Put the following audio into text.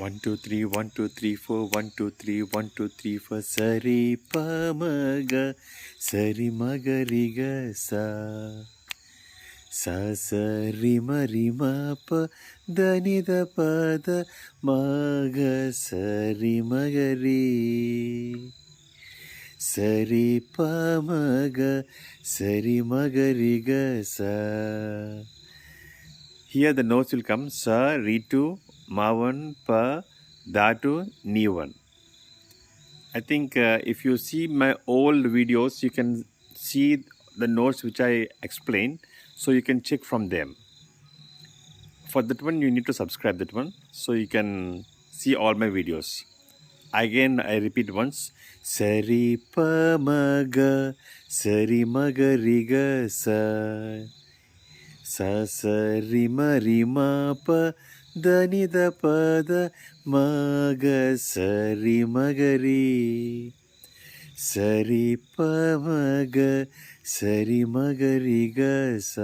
1 2 3 1 2 3 4 1 2 3 1 2 3 4 ಸರಿ ಪ ಮಗ ಸರಿ ಮಗರಿಗ ಸ ಸ ಸರಿ ಮರಿ ಮ ಪ ದನಿದ ಪದ ಮಗ ಸರಿ ಮಗರಿ ಸರಿ ಪ ಮಗ ಸರಿ ಮಗರಿಗ ಸ. Here the notes will come sa, ritu, mavan, pa, datu, nivan. I think if you see my old videos, you can see the notes which I explained, so you can check from them. For that one, you need to subscribe that one, so you can see all my videos. Again, I repeat once. Sari pa maga, sari maga riga sa. ಸ ಸರಿ ಮರಿ ಮ ಪ ದನಿದ ಪದ ಮಗ ಸರಿ ಮಗರಿ ಸರಿ ಪ ಮಗ ಸರಿ ಮಗರಿಗ ಸ.